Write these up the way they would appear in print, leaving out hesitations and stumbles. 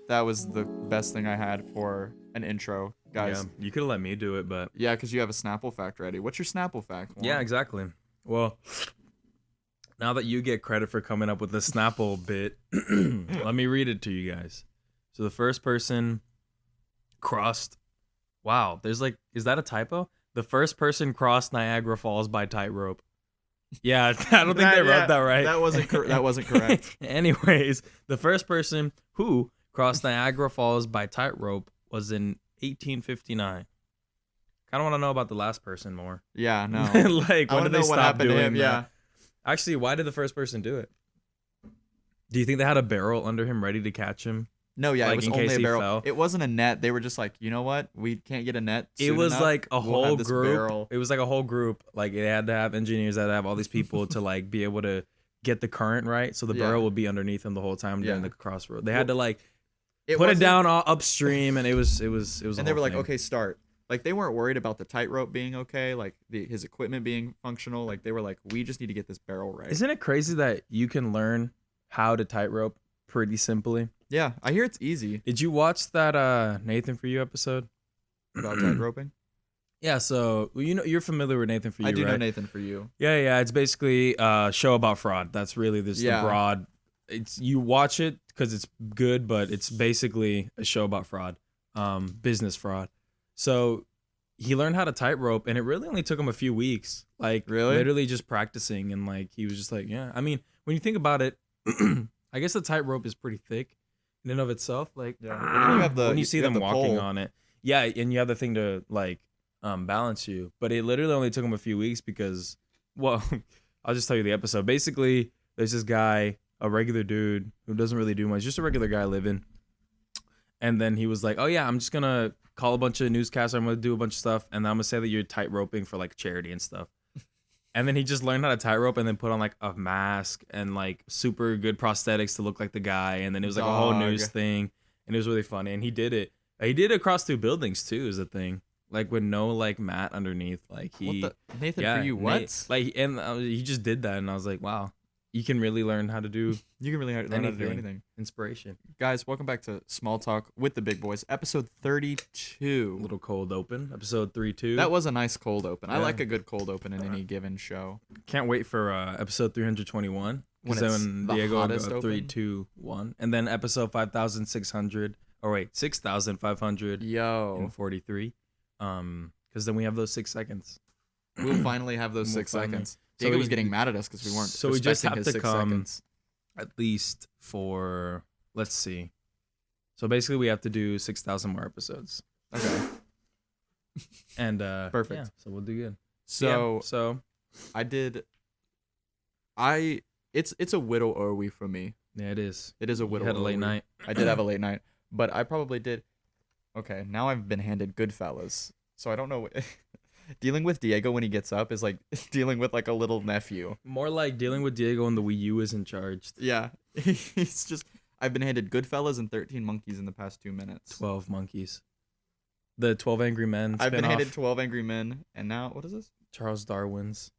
That was the best thing I had for an intro, guys. Yeah, you could have let me do it, but Yeah, because you have a Snapple fact ready. What's your Snapple fact? Warren? yeah, exactly. Well, now that you get credit for coming up with the Snapple bit, let me read it to you guys. So the first person crossed. Wow, there's like, is that a typo? The first person crossed Niagara Falls by tightrope. Yeah, I don't think they wrote that right. That wasn't correct. Anyways, the first person who crossed Niagara Falls by tightrope was in 1859. Kind of want to know about the last person more. Yeah, no. Like, when did they stop doing him, that? Yeah. Actually, why did the first person do it? Do you think they had a barrel under him ready to catch him? No, yeah, Like, it was in only case a he barrel. fell? It wasn't a net. They were just like, you know what? We can't get a net. It was enough. like a We'll have whole this group. barrel. It was like a whole group. Like, they had to have engineers, that had to have all these people to like be able to get the current right, so the barrel would be underneath him the whole time during the crossroad. They had to like put it down upstream, and it was. And they were like, okay, start. Like, they weren't worried about the tightrope being okay, like his equipment being functional. Like, they were like, we just need to get this barrel right. Isn't it crazy that you can learn how to tightrope pretty simply? Yeah, I hear it's easy. Did you watch that Nathan For You episode about tightroping? Yeah, so you're familiar with Nathan For You, I do right? know Nathan For You. Yeah, it's basically a show about fraud. That's really the broad. You watch it because it's good, but it's basically a show about fraud, business fraud. So he learned how to tightrope, and it really only took him a few weeks. Like, really, literally just practicing, and like he was just like, yeah. I mean, when you think about it, I guess the tightrope is pretty thick in and of itself. Like, when you see them walking on it, yeah, and you have the thing to like balance you. But it literally only took him a few weeks because, well, I'll just tell you the episode. Basically, there's this guy, a regular dude who doesn't really do much, just a regular guy living. And then he was like, oh yeah, I'm just gonna call a bunch of newscasters, I'm gonna do a bunch of stuff, and I'm gonna say that you're tightroping for like charity and stuff. And then he just learned how to tightrope and then put on like a mask and like super good prosthetics to look like the guy. And then it was like a whole news thing, and it was really funny. And he did it. He did it across 2 buildings too, is the thing. Like, with no like mat underneath. Like, he Nathan For You, what? He just did that, and I was like, wow, you can really learn how to do. You can really learn how to do anything. Inspiration. Guys, welcome back to Small Talk with the Big Boys, episode 32. Little cold open, episode 32. That was a nice cold open. I like a good cold open in any given show. Can't wait for episode 321. Because then Diego will go 3, 2, 1. And then episode 5,600. Or wait, 6,543. Because then we have those 6 seconds. We'll finally have those 6 seconds. Diego was getting mad at us because we weren't. So we just have his to 6 come seconds. At least for, let's see. So basically, we have to do 6,000 more episodes. Okay. And perfect. Yeah, so we'll do good. So I did. It's a whittle or we for me. Yeah, it is. It is a whittle. You had a late night. I did have a late night, but I probably did. Okay, now I've been handed Goodfellas, so I don't know. Dealing with Diego when he gets up is like dealing with like a little nephew. More like dealing with Diego when the Wii U isn't charged. Yeah, he's just. I've been handed Goodfellas and 13 Monkeys in the past 2 minutes. 12 Monkeys. The 12 Angry Men. I've been handed 12 Angry Men, and now what is this? Charles Darwin's.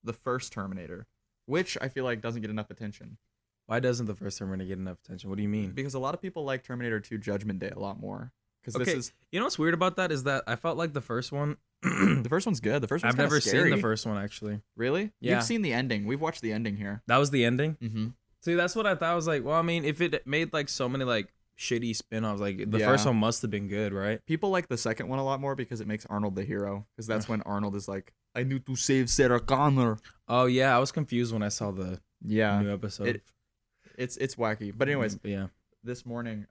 The first Terminator, which I feel like doesn't get enough attention. Why doesn't the first Terminator get enough attention? What do you mean? Because a lot of people like Terminator 2 Judgment Day a lot more. Okay, you know what's weird about that is that I felt like the first one. The first one's good. The first one's I've never scary. seen the first one, actually. Really? Yeah. You've seen the ending. We've watched the ending here. That was the ending? Mm-hmm. See, that's what I thought. I was like, well, I mean, if it made like so many like shitty spin-offs, like the first one must have been good, right? People like the second one a lot more because it makes Arnold the hero. Because that's when Arnold is like, I need to save Sarah Connor. Oh, yeah. I was confused when I saw the new episode. It's wacky. But anyways, yeah. This morning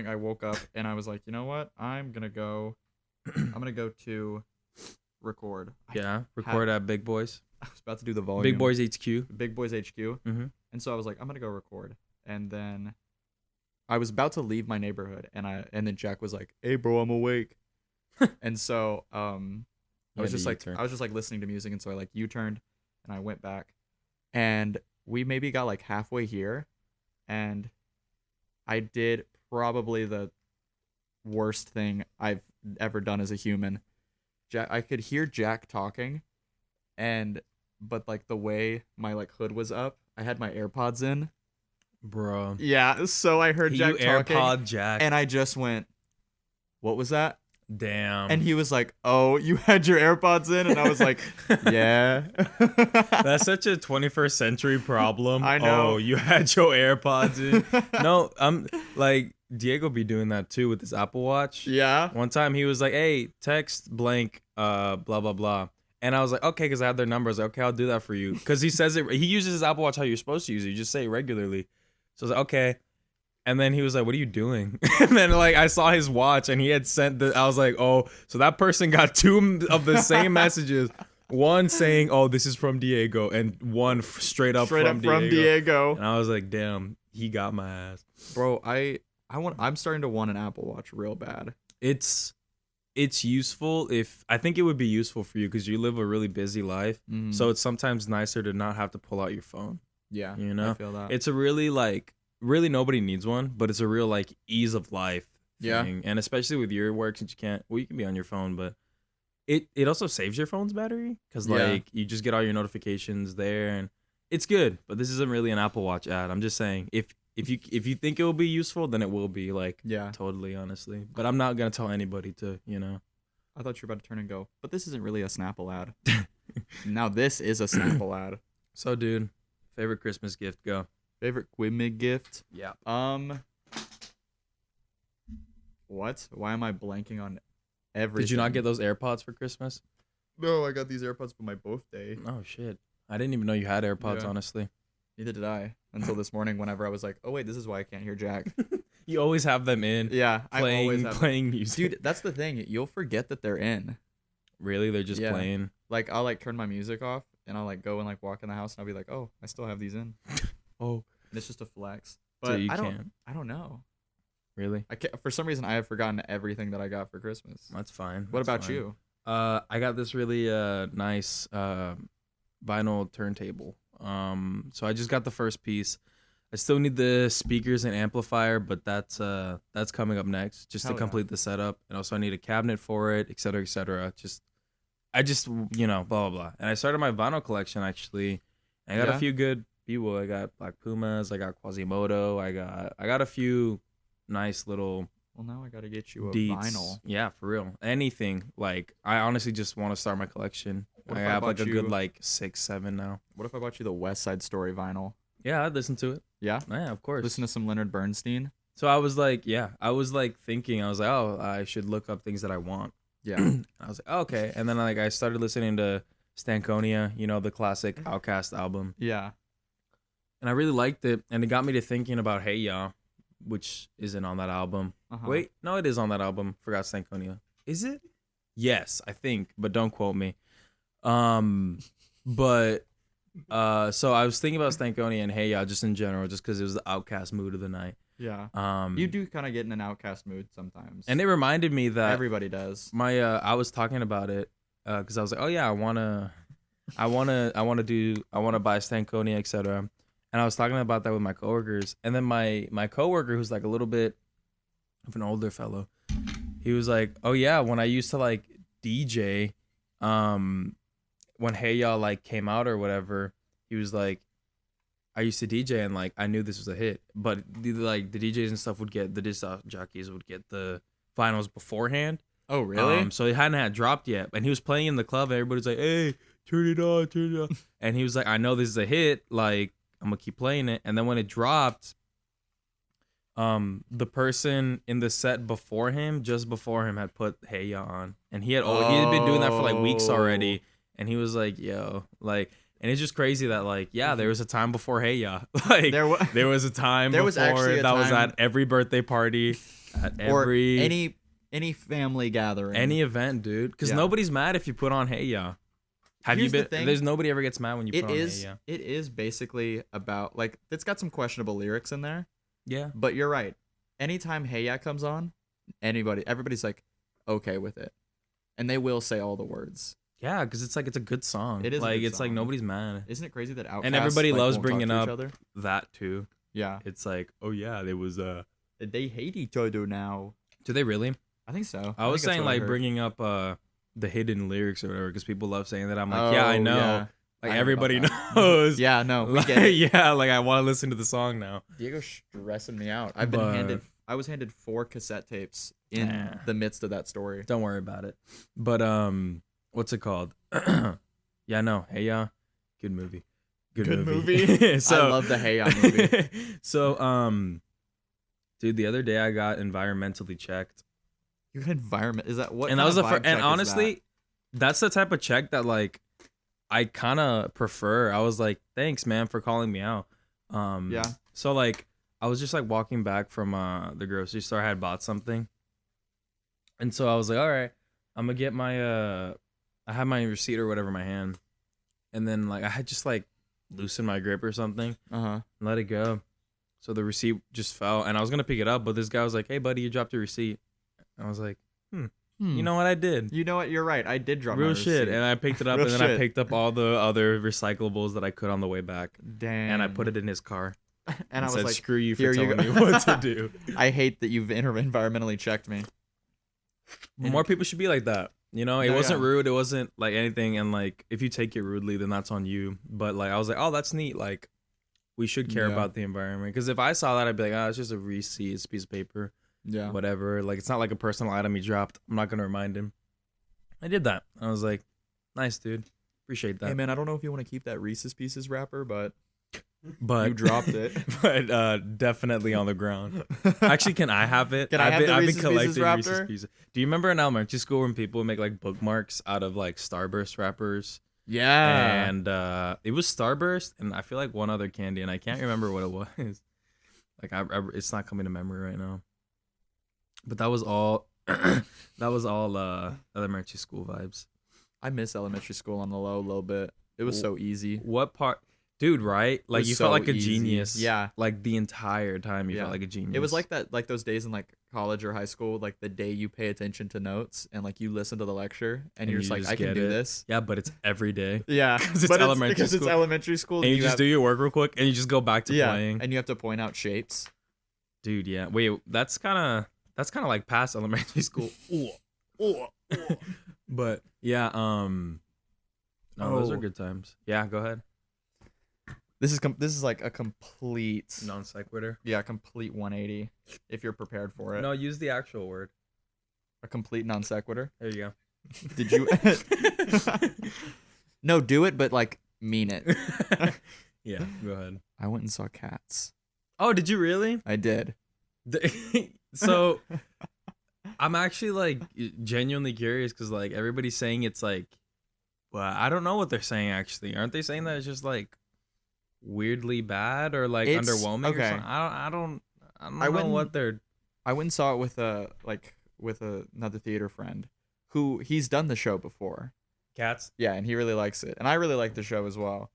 I woke up and I was like, you know what? I'm gonna go to record. Record at Big Boys. I was about to do the volume. Big Boys HQ. Big Boys HQ. Mm-hmm. And so I was like, I'm gonna go record. And then I was about to leave my neighborhood, and then Jack was like, hey bro, I'm awake. And so I was just like listening to music, and so I like U-turned and I went back. And we maybe got like halfway here, and I did probably the worst thing I've ever done as a human. I could hear Jack talking, but like the way my like hood was up, I had my AirPods in, Bro. Yeah, so I heard Jack talking, AirPod Jack, and I just went, "What was that?" Damn. And he was like, "Oh, you had your AirPods in?" And I was like, "Yeah." That's such a 21st century problem. I know. Oh, you had your AirPods in. No, I'm like Diego be doing that too with his Apple Watch. Yeah. One time he was like, "Hey, text blank blah blah blah." And I was like, "Okay," cuz I had their number. I was like, "Okay, I'll do that for you." Cuz he says it, he uses his Apple Watch how you're supposed to use it. You just say it regularly. So I was like, "Okay." And then he was like, "What are you doing?" And then like I saw his watch and he had sent I was like, "Oh, so that person got two of the same messages. One saying, 'Oh, this is from Diego,' and one straight up from Diego." And I was like, "Damn, he got my ass." Bro, I'm starting to want an Apple Watch real bad. It's useful I think it would be useful for you cuz you live a really busy life. So it's sometimes nicer to not have to pull out your phone. Yeah. You know? I feel that. It's a really really nobody needs one, but it's a real like ease of life thing. Yeah. And especially with your work, since you can be on your phone, but it also saves your phone's battery because like you just get all your notifications there and it's good. But this isn't really an Apple Watch ad. I'm just saying if you think it will be useful, then it will be totally, honestly. But I'm not gonna tell anybody to, I thought you were about to turn and go, but this isn't really a Snapple ad. Now this is a Snapple ad. So dude, favorite Christmas gift, go. Favorite Quimig gift? Yeah. What? Why am I blanking on everything? Did you not get those AirPods for Christmas? No, I got these AirPods for my birthday. Oh shit. I didn't even know you had AirPods, honestly. Neither did I. Until this morning whenever I was like, "Oh wait, this is why I can't hear Jack." You always have them in. Yeah, I always have playing music. Dude, that's the thing. You'll forget that they're in. Really? They're just playing? Like I'll like turn my music off and I'll like go and like walk in the house and I'll be like, "Oh, I still have these in." Oh. And it's just a flex. But so you I can't. don't know. Really? I can't, for some reason I have forgotten everything that I got for Christmas. That's fine. What about you? I got this really nice vinyl turntable. So I just got the first piece. I still need the speakers and amplifier, but that's coming up next just to complete the setup. And also I need a cabinet for it, et cetera, et cetera. I just blah blah blah. And I started my vinyl collection actually. And I got a few good people. I got Black Pumas, I got Quasimodo, I got a few nice little. Well, now I gotta get you a deets. vinyl. Yeah, for real. Anything. Like I honestly just want to start my collection. I have like a good 6, 7 now. What if I bought you the West Side Story vinyl? Yeah, I'd listen to it. Yeah? Yeah, of course. Listen to some Leonard Bernstein? So I was like, thinking, I was like, oh, I should look up things that I want. Yeah. I was like, oh, okay. And then I started listening to Stankonia, the classic Outkast album. Yeah. And I really liked it. And it got me to thinking about Hey Ya, which isn't on that album. Wait, no, it is on that album. Forgot Stankonia. Is it? Yes, I think, but don't quote me. But so I was thinking about Stankonia and Hey Ya just in general, just because it was the Outkast mood of the night. Yeah. You do kind of get in an Outkast mood sometimes. And it reminded me that everybody does. I was talking about it because I was like, oh yeah, I wanna buy Stankonia, etc. And I was talking about that with my coworkers, and then my coworker, who's like a little bit of an older fellow, he was like, oh yeah, when I used to like DJ, when Hey Ya like came out or whatever, he was like, I used to DJ and like I knew this was a hit, but the DJs and stuff would get the disc jockeys would get the vinyls beforehand. Oh really? So it hadn't had dropped yet, and he was playing in the club. And everybody's like, "Hey, turn it on!" And he was like, "I know this is a hit. Like I'm gonna keep playing it." And then when it dropped, the person in the set just before him, had put Hey Ya on, and he had been doing that for like weeks already. And he was like, "Yo, like." And it's just crazy that like, yeah, there was a time before Hey Ya. Like there was a time there was actually a that time was at every birthday party, at every any family gathering, any event, dude. Because nobody's mad if you put on Hey Ya. Here's the thing. There's nobody ever gets mad when you put on Hey Ya. It is basically about like it's got some questionable lyrics in there. Yeah. But you're right. Anytime Hey Ya comes on, everybody's like okay with it, and they will say all the words. Yeah, because it's a good song. It is like a good it's song. like nobody's mad. Isn't it crazy that Outkast and everybody loves won't bringing talk to up each other? That too. Yeah, it's like, oh yeah, there was they hate each other now. Do they really? I think so. I was saying like bringing up the hidden lyrics or whatever because people love saying that. I'm like, yeah, I know. Yeah. Like everybody knows. Yeah, no, we like, get it. Yeah, like I want to listen to the song now. Diego's stressing me out. I was handed 4 cassette tapes in the midst of that story. Don't worry about it. But what's it called? Yeah, no. Hey Ya. Good movie. Good movie. So, I love the Hey Ya movie. So dude, the other day I got environmentally checked. You got environment? Is that what? And that was and honestly, that's the type of check that like I kind of prefer. I was like, thanks, man, for calling me out. Yeah. So like, I was just like walking back from the grocery store. I had bought something, and so I was like, all right, I'm gonna get my I had my receipt or whatever in my hand, and then like I had just like loosened my grip or something. Let it go. So the receipt just fell, and I was gonna pick it up, but this guy was like, "Hey, buddy, you dropped your receipt." And I was like, You know what I did? You know what? You're right. I did drop my receipt. Real shit. And I picked it up, and then I picked up all the other recyclables that I could on the way back. Damn. And I put it in his car. And I was like, "Screw you for telling me what to do." I hate that you've environmentally checked me. More people should be like that. You know, it wasn't rude. It wasn't like anything. And like, if you take it rudely, then that's on you. But like, I was like, oh, that's neat. Like, we should care about the environment. Because if I saw that, I'd be like, oh, it's just a receipt. It's a piece of paper. Yeah. Whatever. Like, it's not like a personal item he dropped. I'm not going to remind him. I did that. I was like, nice, dude. Appreciate that. Hey, man, I don't know if you want to keep that Reese's Pieces wrapper, but you dropped it. But definitely on the ground. Actually, can I have it? Can I have the Reese's Pieces wrapper? Reese's Pieces. Do you remember in elementary school when people would make like bookmarks out of like Starburst wrappers? Yeah. And it was Starburst, and I feel like one other candy, and I can't remember what it was. Like, it's not coming to memory right now. But that was all. Elementary school vibes. I miss elementary school on the low a little bit. It was so easy. What part? Dude, right? Like, you felt like a genius. Yeah. Like, the entire time you felt like a genius. It was like that, like those days in like college or high school, like the day you pay attention to notes and like you listen to the lecture and you're just like, I can do this. Yeah, but it's every day. Yeah. Because it's elementary school. And you just do your work real quick and you just go back to playing. And you have to point out shapes. Dude, yeah. Wait, that's kind of like past elementary school. But yeah, those are good times. Yeah, go ahead. This is like a complete non sequitur. Yeah, complete 180 if you're prepared for it. No, use the actual word. A complete non sequitur. There you go. Did you? No, do it, but like mean it. Yeah, go ahead. I went and saw Cats. Oh, did you really? I did. So I'm actually like genuinely curious because like everybody's saying it's like, well, I don't know what they're saying actually. Aren't they saying that it's just like weirdly bad or like underwhelming? Okay. Or something? I don't know what they're. I went and saw it with another theater friend who he's done the show before. Cats. Yeah, and he really likes it, and I really like the show as well.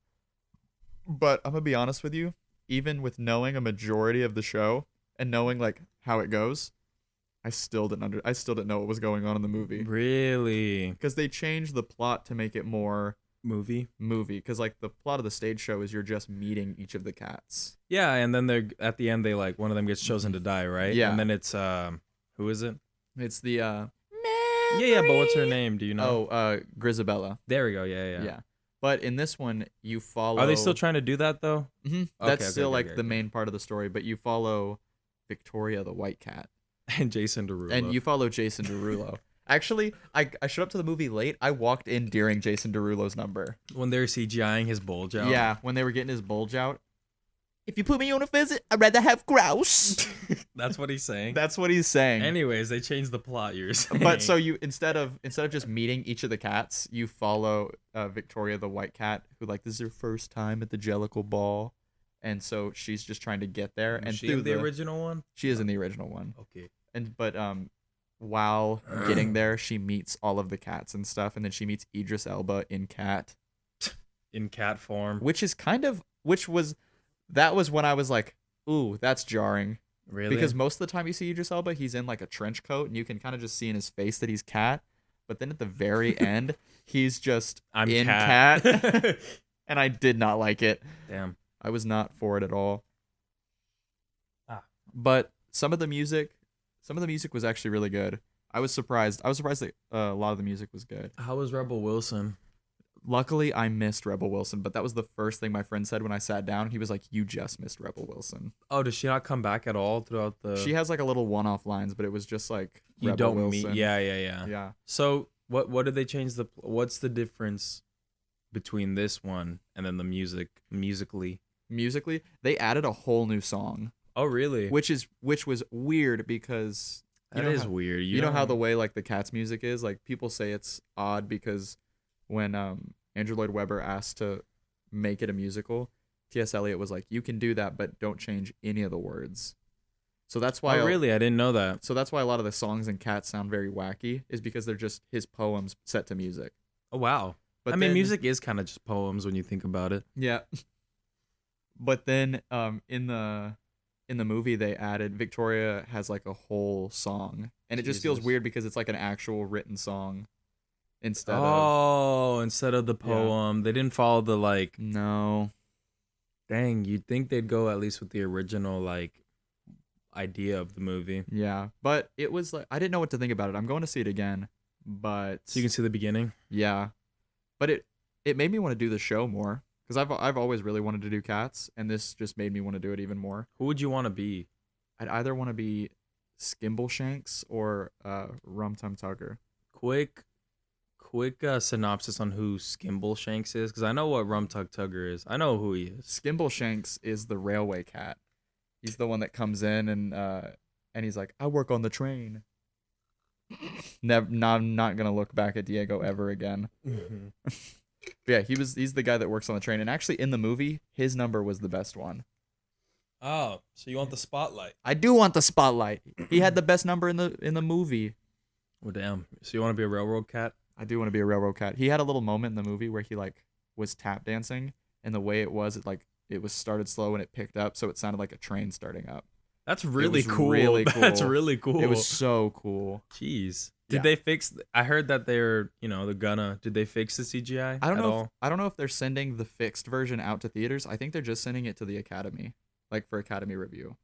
But I'm gonna be honest with you, even with knowing a majority of the show and knowing like how it goes, I still didn't know what was going on in the movie. Really? Because they changed the plot to make it more movie. Because like the plot of the stage show is you're just meeting each of the cats. Yeah, and then they're at the end they like one of them gets chosen to die, right? Yeah. And then it's who is it? It's the Yeah, but what's her name? Do you know? Oh, Grisabella. There we go. Yeah. Yeah. But in this one, you follow. Are they still trying to do that though? Mm-hmm. That's still the main part of the story. But you follow Victoria the white cat and Jason Derulo. And you follow Jason Derulo. Actually, I showed up to the movie late. I walked in during Jason Derulo's number when they were CGIing his bulge out. Yeah, when they were getting his bulge out. If you put me on a visit, I'd rather have grouse. That's what he's saying. That's what he's saying. Anyways, they changed the plot. You're saying. But so you instead of just meeting each of the cats, you follow Victoria the white cat, who like this is her first time at the Jellicle Ball, and so she's just trying to get there. And she in the original one? She is in the original one. Okay. But while getting there, she meets all of the cats and stuff, and then she meets Idris Elba in cat. In cat form. That was when I was like, ooh, that's jarring. Really? Because most of the time you see Idris Elba, he's in like a trench coat, and you can kind of just see in his face that he's cat. But then at the very end, he's just in cat. And I did not like it. Damn. I was not for it at all. But some of the music was actually really good. I was surprised that a lot of the music was good. How was Rebel Wilson? Luckily, I missed Rebel Wilson, but that was the first thing my friend said when I sat down. He was like, "You just missed Rebel Wilson." Oh, does she not come back at all throughout the? She has like a little one-off lines, but it was just like you Rebel don't Wilson. meet. Yeah. So what did they change What's the difference between this one and then the musically? Musically, they added a whole new song. Oh, really? Which was weird because that is weird. You know how the way like the Cats music is, like people say it's odd because when Andrew Lloyd Webber asked to make it a musical, T.S. Eliot was like, "You can do that, but don't change any of the words." So that's why. Oh, really? I didn't know that. So that's why a lot of the songs in Cats sound very wacky, is because they're just his poems set to music. Oh, wow. But I mean, music is kind of just poems when you think about it. Yeah. But then in the movie they added Victoria has like a whole song, and it just feels weird because it's like an actual written song instead of the poem. They didn't follow the like. No. Dang, you'd think they'd go at least with the original like idea of the movie. Yeah, but it was like I didn't know what to think about it. I'm going to see it again, but so you can see the beginning. Yeah, but it made me want to do the show more because I've always really wanted to do Cats, and this just made me want to do it even more. Who would you want to be? I'd either want to be Skimbleshanks or Rum Tum Tugger. Quick synopsis on who Skimbleshanks is, because I know what Rum Tum Tugger is. I know who he is. Skimbleshanks is the railway cat. He's the one that comes in and he's like, "I work on the train." I'm not gonna look back at Diego ever again. Yeah, he's the guy that works on the train, and actually in the movie, his number was the best one. Oh, so you want the spotlight? I do want the spotlight. He had the best number in the movie. Well, damn. So you want to be a railroad cat? I do want to be a railroad cat. He had a little moment in the movie where he like was tap dancing, and the way it was started slow and it picked up, so it sounded like a train starting up. That's really cool. Really cool. That's really cool. It was so cool. Jeez. Did they fix? I heard that they're, did they fix the CGI? I don't know. I don't know if they're sending the fixed version out to theaters. I think they're just sending it to the Academy, like for Academy review.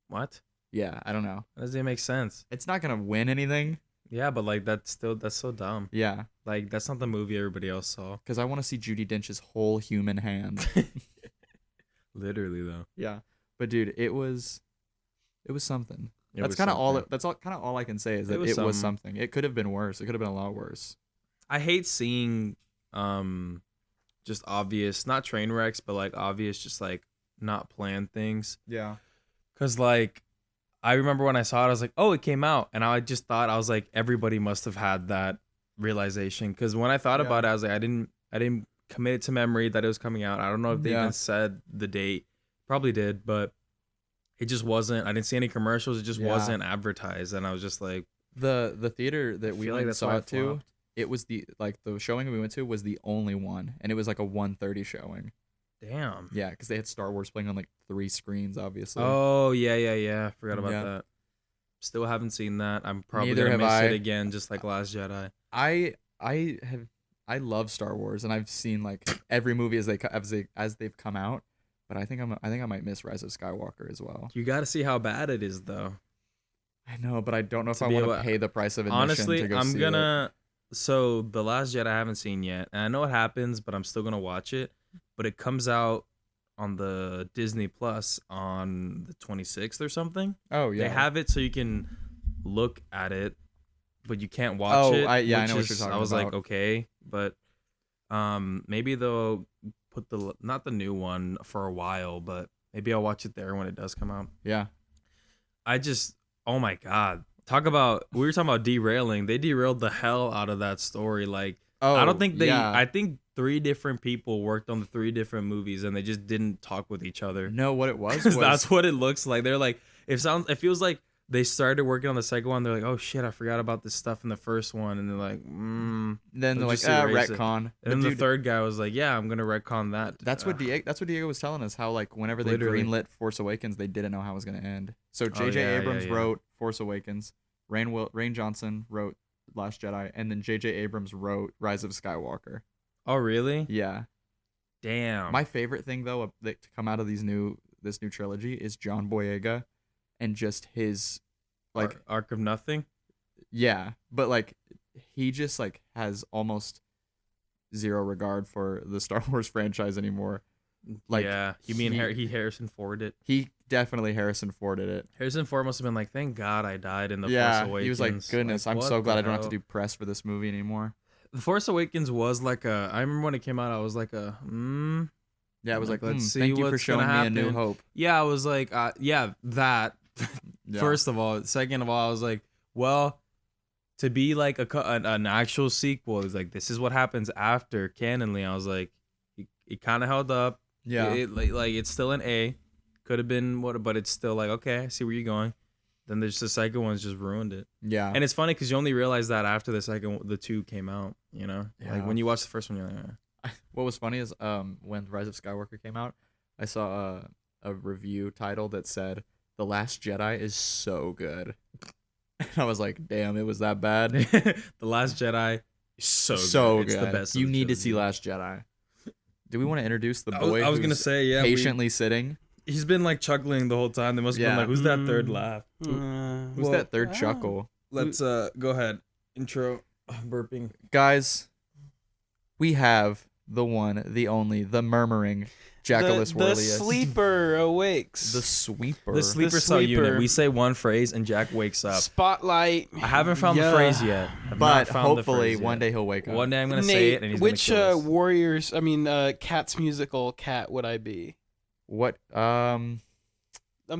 What? Yeah, I don't know. That doesn't make sense. It's not gonna win anything. Yeah, but like that's so dumb. Yeah. Like that's not the movie everybody else saw. Because I want to see Judi Dench's whole human hand. Literally though. Yeah, but dude, it was something. That's kind of all I can say is that it was something. It could have been worse. It could have been a lot worse. I hate seeing just obvious, not train wrecks, but like obvious, just like not planned things. Yeah. Cause like I remember when I saw it, I was like, oh, it came out, and I just thought, I was like, everybody must have had that realization. Cause when I thought about it, I was like, I didn't commit it to memory that it was coming out. I don't know if they even said the date. Probably did, but it just wasn't. I didn't see any commercials. It just wasn't advertised, and I was just like, the theater that we went and saw it to, it was the showing we went to was the only one, and it was like a 1:30 showing. Damn. Yeah, because they had Star Wars playing on like 3 screens, obviously. Oh yeah. Forgot about that. Still haven't seen that. I'm probably gonna miss it again, just like Last Jedi. I love Star Wars, and I've seen like every movie as they've come out. But I think I might miss Rise of Skywalker as well. You got to see how bad it is, though. I know, but I don't know if I want to pay the price of admission. Honestly, to go I'm see gonna. So The Last Jedi I haven't seen yet, and I know what happens, but I'm still gonna watch it. But it comes out on the Disney Plus on the 26th or something. Oh yeah, they have it so you can look at it, but you can't watch it. I know what you're talking about. I was like, okay, but maybe they'll put not the new one for a while, but maybe I'll watch it there when it does come out. Yeah. Oh my God. We were talking about derailing. They derailed the hell out of that story. Like, I don't think I think 3 different people worked on the 3 different movies and they just didn't talk with each other. No, what it was that's what it looks like. They're like, it feels like they started working on the second one. They're like, oh shit, I forgot about this stuff in the first one. And they're like, Then they're like, retcon. And then the third guy was like, yeah, I'm going to retcon that. That's what Diego was telling us, how like whenever they greenlit Force Awakens, they didn't know how it was going to end. So J.J. Abrams wrote Force Awakens. Rain Johnson wrote Last Jedi. And then J.J. Abrams wrote Rise of Skywalker. Oh, really? Yeah. Damn. My favorite thing, though, to come out of this new trilogy is John Boyega. And just his like Arc of Nothing. Yeah, but like he just like has almost zero regard for the Star Wars franchise anymore. Like, yeah, you mean he Harrison Forded it? He definitely Harrison Forded it. Harrison Ford must have been like, thank God I died in the Force Awakens. He was like, goodness, I'm so glad I don't have to do press for this movie anymore. The Force Awakens was like I remember when it came out, I was like Yeah, it was like, let's see thank you for showing me a new hope. Yeah, I was like, that. Yeah. First of all. Second of all, I was like, well, to be like an actual sequel is like, this is what happens after canonly. I was like, it kind of held up. Yeah. Like it's still an A. Could have been what, but it's still like, okay, I see where you're going. Then there's the second one's just ruined it. Yeah. And it's funny because you only realize that after the two came out, you know? Yeah. Like when you watch the first one, you're like, What was funny is when Rise of Skywalker came out, I saw a review title that said, The Last Jedi is so good. And I was like, damn, it was that bad. The Last Jedi is so good. It's the best. You need to see Last Jedi. Do we want to introduce the boy I was gonna say, yeah, patiently sitting? He's been like chuckling the whole time. They must have been like, who's that third laugh? Who's that third chuckle? Let's go ahead. Intro. Burping. Guys, we have the one, the only, the murmuring Jackalus The sleeper awakes. The sweeper. The sleeper cell unit. We say one phrase and Jack wakes up. Spotlight. I haven't found the phrase yet. But hopefully one day he'll wake up. One day I'm going to say it and he's going to kill us. Warriors, Cat's musical cat would I be? What? I'm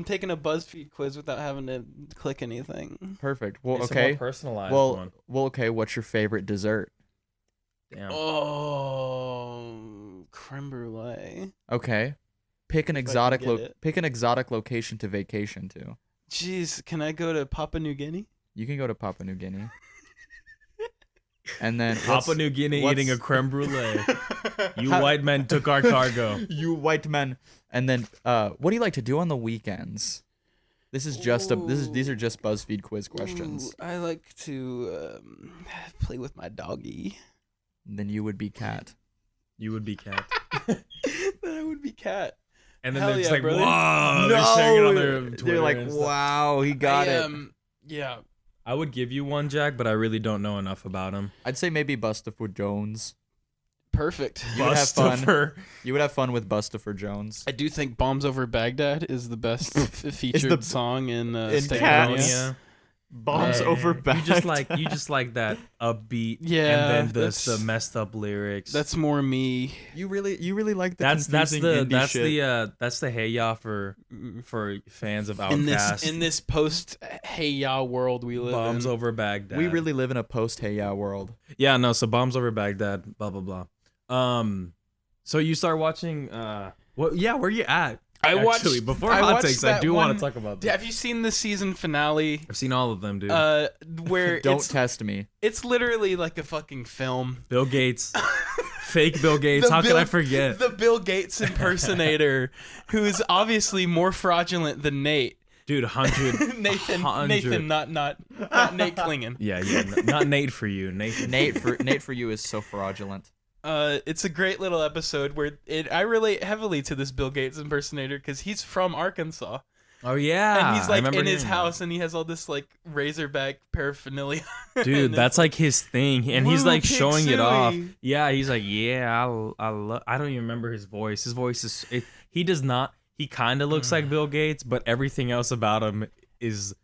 taking a BuzzFeed quiz without having to click anything. Perfect. Well, It's a okay. more personalized well, one. Okay. What's your favorite dessert? Damn. Oh, creme brulee. Okay. Pick an If I exotic can get it. pick an exotic location to vacation to. Jeez, can I go to Papua New Guinea? You can go to Papua New Guinea. And then Papua New Guinea eating a creme brulee. You white men took our cargo. You white men. And then what do you like to do on the weekends? This is just these are just BuzzFeed quiz questions. I like to play with my doggy. Then you would be Cat. You would be Cat. That would be Cat. And then Hell they're just yeah, like, brother. wow. They're sharing it on their They're Twitter like, and stuff. wow, he got it. Yeah. I would give you one, Jack, but I really don't know enough about him. I'd say maybe Bustopher Jones. Perfect. You would have fun. Bustopher. You would have fun with Bustopher Jones. I do think "Bombs Over Baghdad" is the best featured song in Cats. Stankonia. Bombs over back. You just like that upbeat, Yeah, and then the messed up lyrics. That's more me. You really like the that's confusing indie shit. that's the hey ya for fans of Outkast. In this post Hey Ya world we live Bombs in. over Baghdad. We really live in a post Hey Ya world. Yeah, no. So Bombs over Baghdad. Blah blah blah. So you start watching. What? Yeah, where you at? I watched before I hot watched takes. I that do want one- to talk about this. Have you seen the season finale? I've seen all of them, dude. Where Don't test me. it's literally like a fucking film. Bill Gates, fake Bill Gates. How could I forget? The Bill Gates impersonator, who is obviously more fraudulent than Nate. Dude, 100. Nathan, not Nate Klingon. Yeah, not Nate for you. Nate for you is so fraudulent. It's a great little episode where I relate heavily to this Bill Gates impersonator because he's from Arkansas. Oh yeah, And he's like in his hearing house and he has all this like Razorback paraphernalia. Dude, that's like his thing, and he's Woo, like Pig showing it off. Suey. Yeah, he's like, yeah, I don't even remember his voice. His voice is he does not. He kind of looks like Bill Gates, but everything else about him is.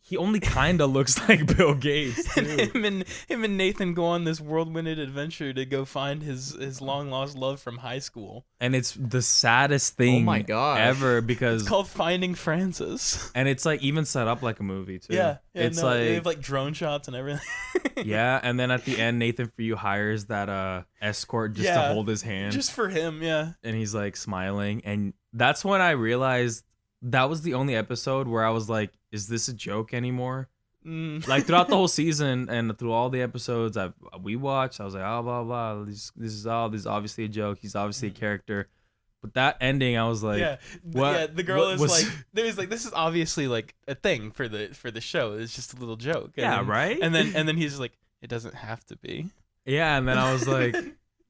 He only kind of looks like Bill Gates. And Too. him and Nathan go on this whirlwinded adventure to go find his long lost love from high school. And it's the saddest thing my gosh. ever because It's called Finding Francis. and it's like even set up like a movie too. It's like they have like drone shots and everything. yeah, and then at the end Nathan For You hires that escort just to Yeah, hold his hand. just for him, yeah. And he's like smiling, and that's when I realized that was the only episode where I was like, is this a joke anymore? Like throughout the whole season and through all the episodes we watched, I was like, oh blah blah, this is obviously a joke, he's obviously a character. But that ending, I was like, what? Yeah, the girl what is was- like, there's like, this is obviously like a thing for the show. It's just a little joke. And Yeah, then- right? And then he's like, it doesn't have to be. Yeah, and then I was like,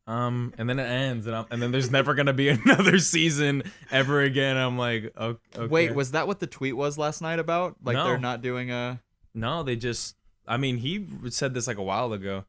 and then it ends, and then there's never gonna be another season ever again. I'm like, okay. Wait, was that what the tweet was last night about? Like No. they're not doing a. No, they just. I mean, he said this like a while ago.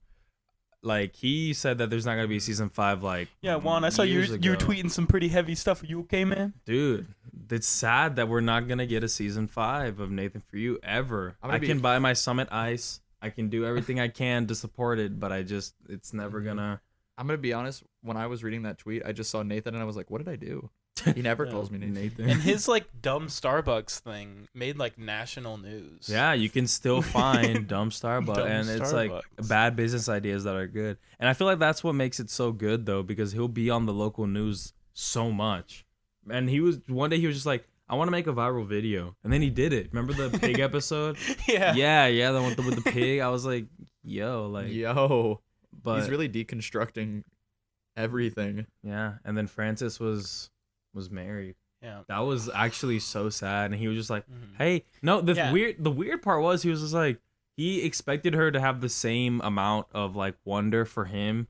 like he said that there's not gonna be a season 5. Like, yeah, Juan, I saw you were tweeting some pretty heavy stuff. Are you okay, man? Dude, it's sad that we're not gonna get a season 5 of Nathan For You ever. I can buy my Summit Ice. I can do everything I can to support it, but it's never gonna. I'm gonna be honest. When I was reading that tweet, I just saw Nathan and I was like, "What did I do?" He never calls me Nathan. And his like dumb Starbucks thing made like national news. Yeah, you can still find dumb Starbucks, and it's like bad business ideas that are good. And I feel like that's what makes it so good though, because he'll be on the local news so much. And one day he was just like, I want to make a viral video, and then he did it. Remember the pig episode? yeah, the one with the pig. I was like, yo. But he's really deconstructing everything. Yeah, and then Francis was married. Yeah, that was actually so sad. And he was just like, hey, no. The weird part was he was just like, he expected her to have the same amount of like wonder for him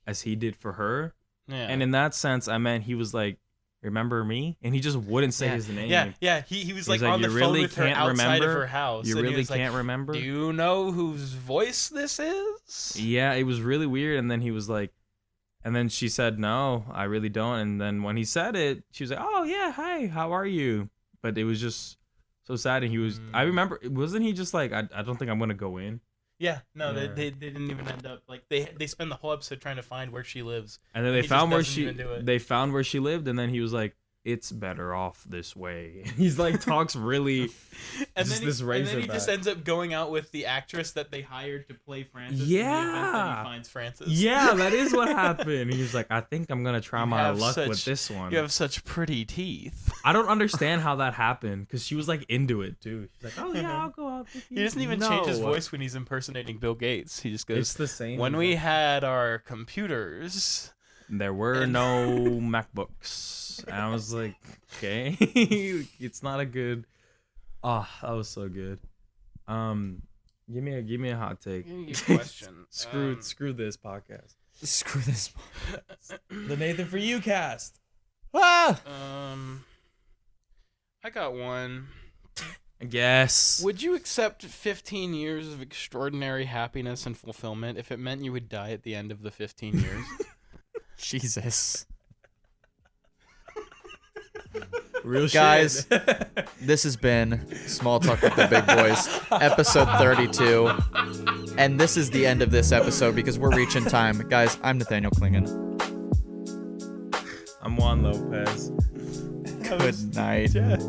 as he did for her. Yeah, and in that sense, I meant he was like, remember me? And he just wouldn't say his name. Yeah. He was like on the phone with her outside of her house. You really can't remember? Do you know whose voice this is? Yeah, it was really weird. And then he was like, and then she said, no, I really don't. And then when he said it, she was like, oh yeah, hi, how are you? But it was just so sad. And he was, I remember, wasn't he just like, I don't think I'm going to go in? Yeah, no, yeah. They didn't even end up like they spend the whole episode trying to find where she lives, and then they found where she lived, and then he was like, "It's better off this way." He's like talks really, and then he just ends up going out with the actress that they hired to play Francis. Yeah, in the event that he finds Francis. Yeah, that is what happened. He was like, "I think I'm gonna try my luck with this one." You have such pretty teeth. I don't understand how that happened because she was like into it too. She's like, "Oh yeah, I'll go out with you." He doesn't even change his voice when he's impersonating Bill Gates. He just goes, "It's the same." When we had our computers, there were no MacBooks. And I was like, okay, it's not a good. Oh, that was so good. Give me a hot take. Give me a question. Screw this podcast. Screw this. The Nathan For You cast. Ah! I got one. I guess. Would you accept 15 years of extraordinary happiness and fulfillment if it meant you would die at the end of the 15 years? Jesus. Real guys, shit. This has been Small Talk with the Big Boys, episode 32. And this is the end of this episode because we're reaching time. Guys, I'm Nathaniel Klingen. I'm Juan Lopez. Good night. Jack.